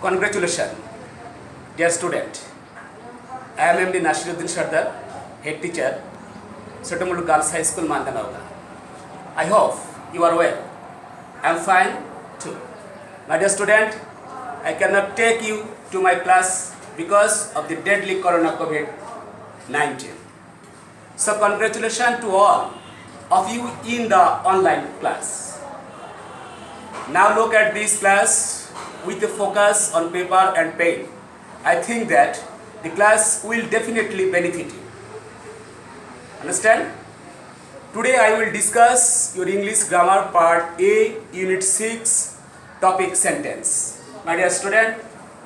Congratulations, dear student. I am MD Nashiruddin Sardar, head teacher, Sotomulu Girls High School, Mandanauga. I hope you are well. I am fine too. My dear student, I cannot take you to my class because of the deadly corona COVID-19. So congratulations to all of you in the online class. Now look at this class with a focus on paper and pen. I think that the class will definitely benefit you. Understand? Today I will discuss your English Grammar Part A, Unit 6, Topic Sentence. My dear student,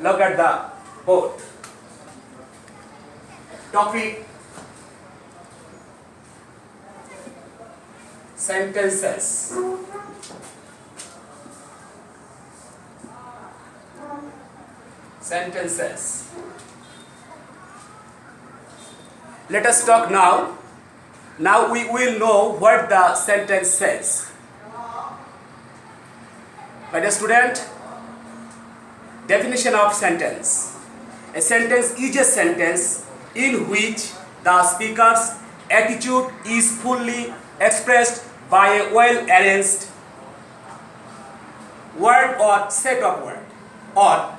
look at the board. Topic Sentences. Sentences. Let us talk now. Now we will know what the sentence says. My dear student, definition of sentence. A sentence is a sentence in which the speaker's attitude is fully expressed by a well-arranged word or set of words, or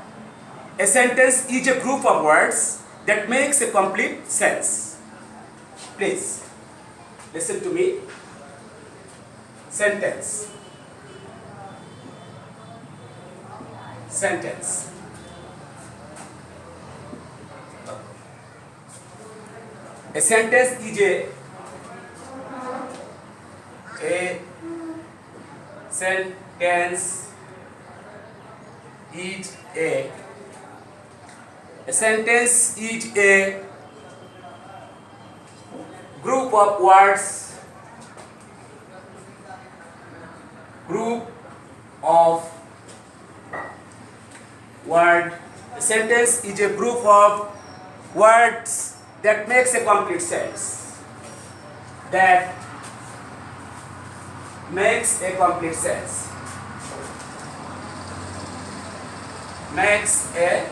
a sentence is a group of words that makes a complete sense. Please listen to me. Sentence. Sentence. A sentence is a sentence is a sentence is a group of words, A sentence is a group of words that makes a complete sense. That makes a complete sense. Makes a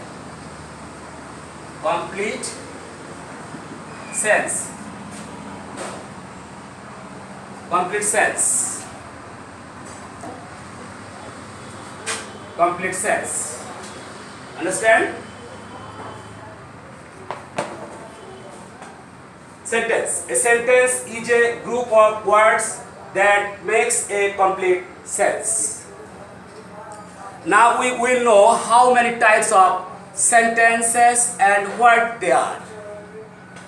complete sense. Complete sense. Complete sense. Understand? Sentence. A sentence is a group of words that makes a complete sense. Now we will know how many types of sentences and what they are.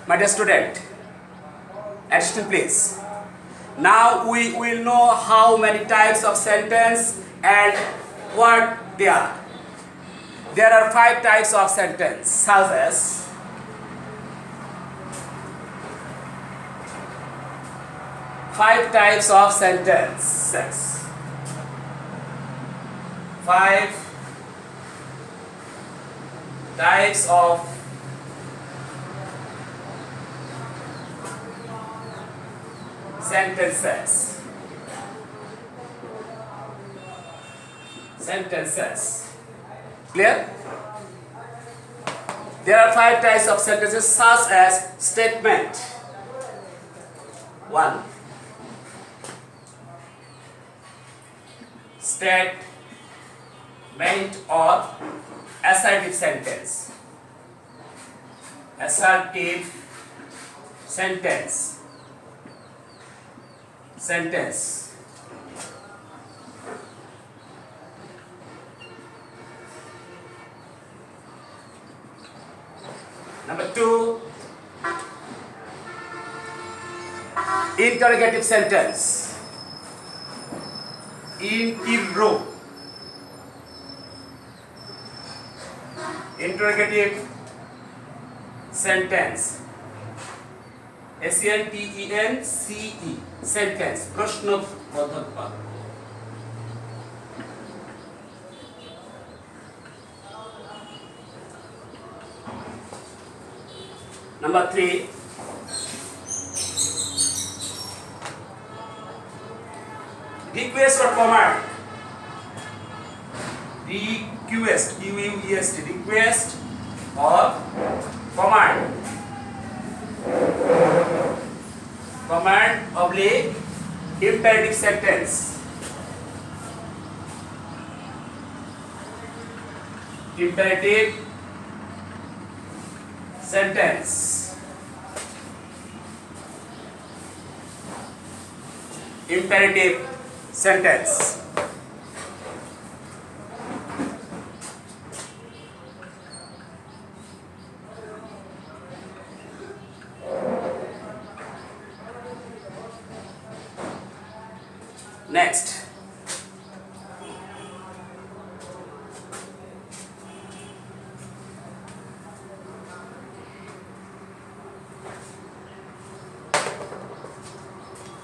My dear student, attention please. Now we will know how many types of sentence and what they are. There are 5 types of sentence, such as five types of sentences. 5 types of sentences. Sentences. Clear? There are 5 types of sentences, such as statement. 1. Statement or assertive sentence. Assertive sentence. Sentence. Number 2, interrogative sentence. Interrogative sentence. SENTENCE. Sentence. প্রশ্নবোধক বাক্য. Number 3, request or command. Request request, Q-U-E-S-T, request or command. Command oblique imperative sentence. Imperative sentence. Imperative sentence. Next,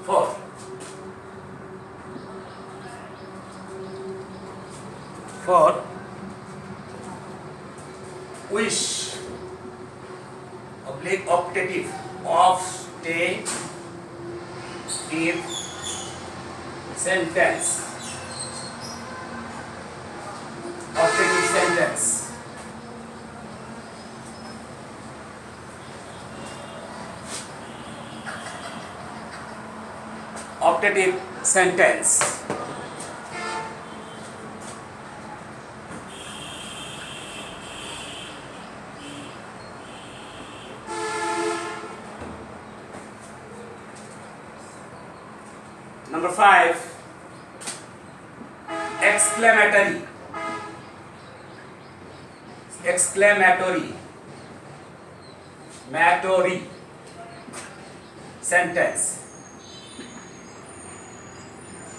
four. For wish oblique optative of stay if sentence. Optative sentence. Optative sentence. Number 5, exclamatory. Exclamatory. Matory sentence.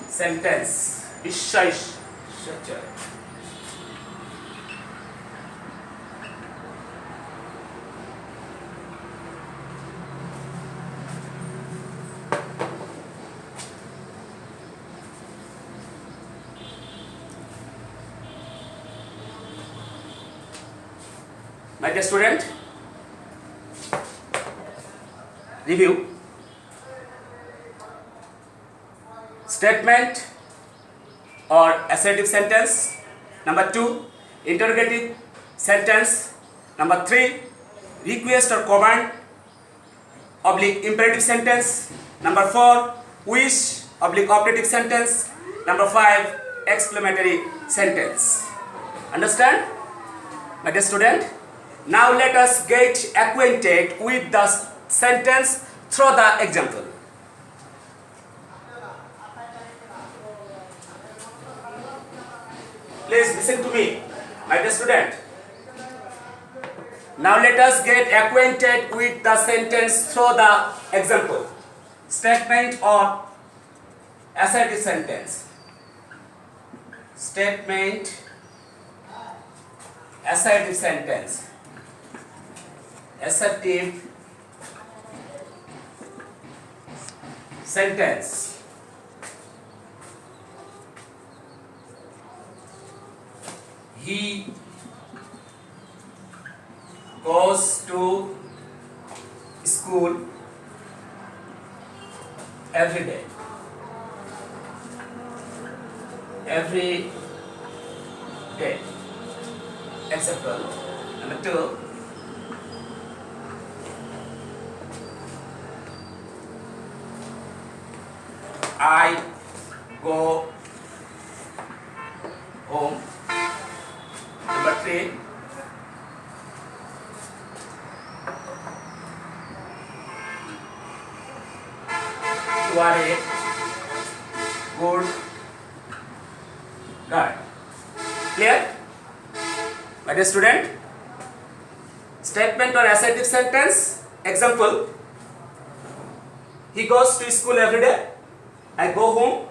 Sentence. Isha. My dear student, review. Statement or assertive sentence. Number 2, interrogative sentence. Number 3, request or command oblique imperative sentence. Number 4, wish oblique optative sentence. Number 5, exclamatory sentence. Understand, my dear student? Now let us get acquainted with the sentence through the example. Please listen to me, my dear student. Now let us get acquainted with the sentence through the example. Statement or assertive sentence. Statement, assertive sentence. Assertive sentence. He goes to school every day. Every day. Example. Number 2. I go home. Number 3. You are a good guy. Clear? My dear student, statement or assertive sentence. Example: he goes to school every day. I go home.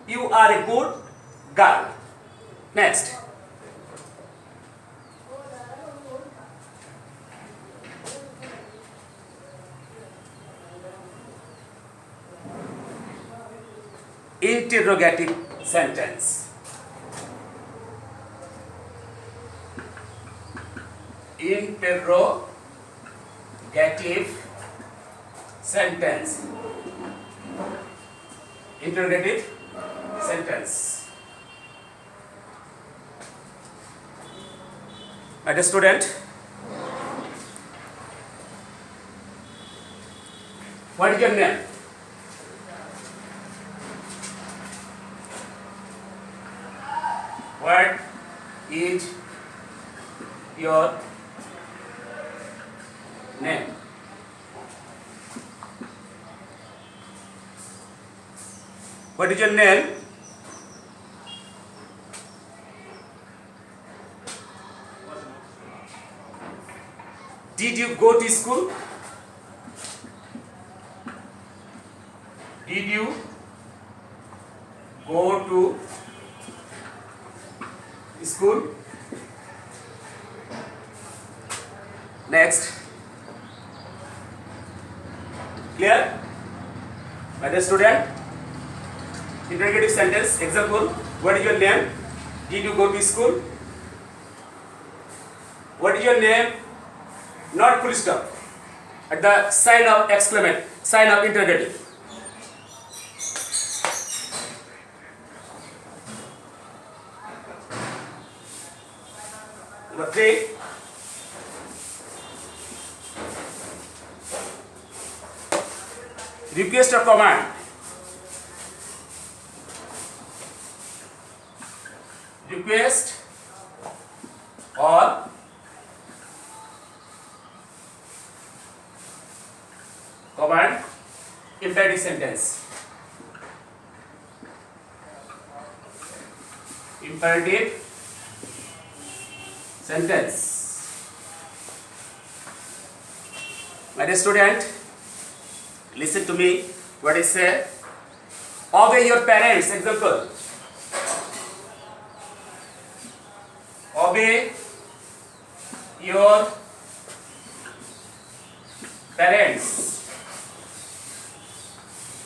You are a good girl. Next. Interrogative sentence. Interrogative sentence. Interrogative sentence. My dear student, what is your name? What is your name? What is your name? Did you go to school? Did you go to school? Next. Clear? My dear student, interrogative sentence. Example, what is your name? Did you go to school? What is your name? Not full stop. At the sign of exclamation, sign of interrogative. Number 3. Request or command. Request or command. Imperative sentence. Imperative sentence. My dear student, listen to me. What I say? Obey your parents. Example. Obey your parents.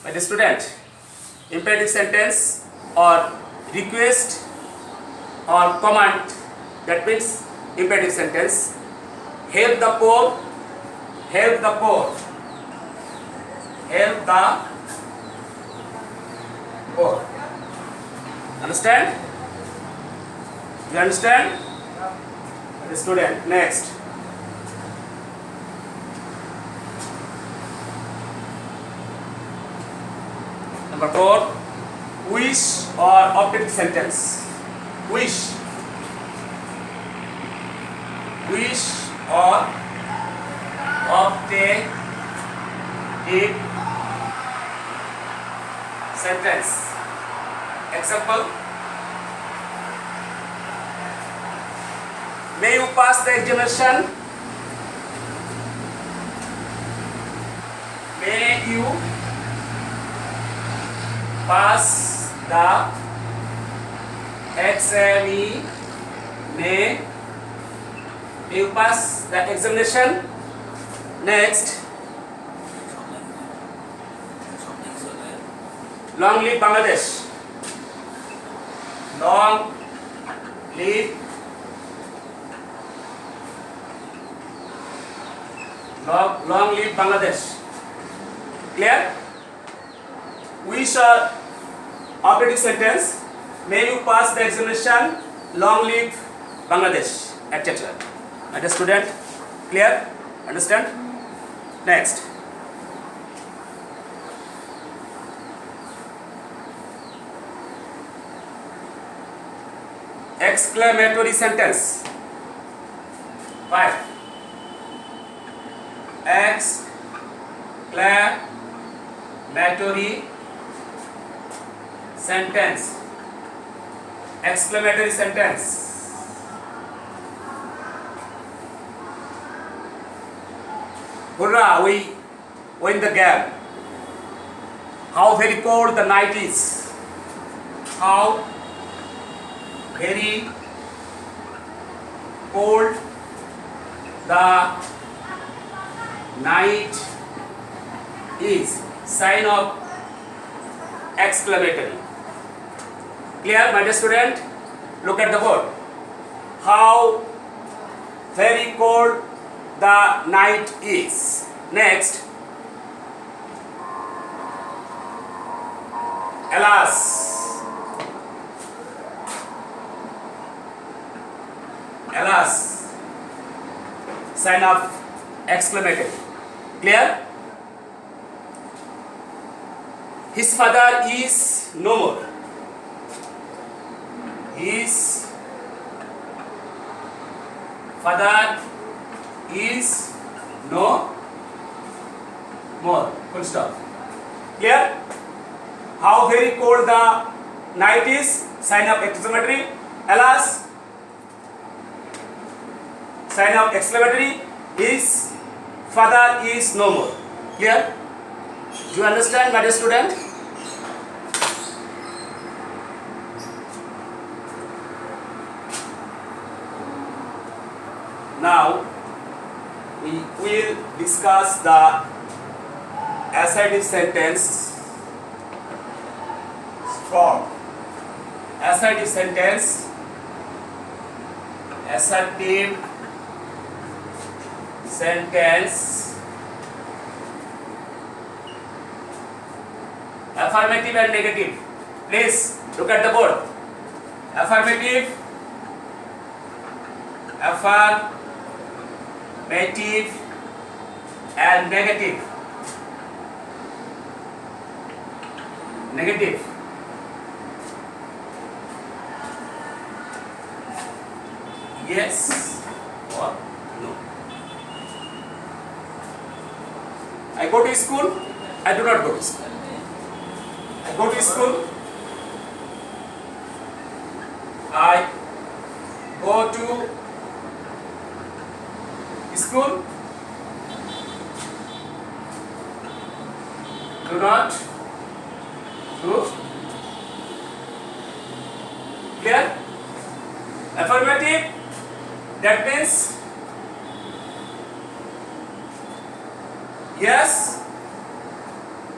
My dear student, imperative sentence or request or command, that means imperative sentence. Help the poor. Help the poor. Help the poor. Understand? You understand? The student. Next. Number 4. Wish or objective sentence. Wish. Wish or objective sentence. Example. May you pass the examination. May you pass the examination. May you pass the examination. Next. Long live Bangladesh. Long live long live Bangladesh. Clear? Wish or operative sentence. May you pass the examination. Long live Bangladesh, etc. My dear student, clear? Understand? Next. Exclamatory sentence. 5. Exclamatory sentence. Exclamatory sentence. Hurrah, we win the game. How very cold the night is. How very cold the night is. Sign of exclamatory. Clear, my dear student? Look at the board. How very cold the night is. Next. Alas. Alas. sign of exclamatory. Clear? His father is no more. His father is no more. Full stop. Clear? How very cold the night is, sign of exclamatory. Alas, sign of exclamatory. His father is no more. Clear? Do you understand, my dear student? Now we will discuss the assertive sentence form. Assertive sentence. Assertive sentence. Affirmative and negative. Please look at the board. Affirmative. Affirmative and negative. Negative. Yes or no. I go to school. I do not go to school. I go to school. I go to school. Do not do. Clear? Affirmative, that means yes.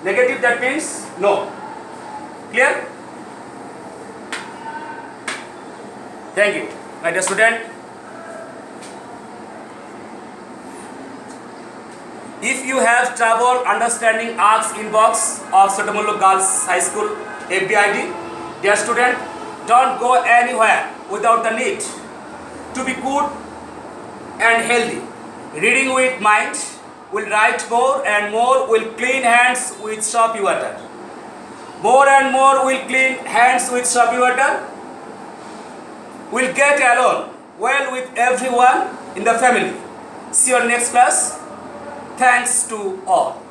Negative, that means no. Clear? Thank you, my dear student. If you have trouble understanding Ask Inbox of Sotomullu Girls High School FBID, dear student, don't go anywhere without the need to be good and healthy. Reading with mind will write more and more will clean hands with soapy water. More and more will clean hands with soapy water. Will get along well with everyone in the family. See you on next class. Thanks to all.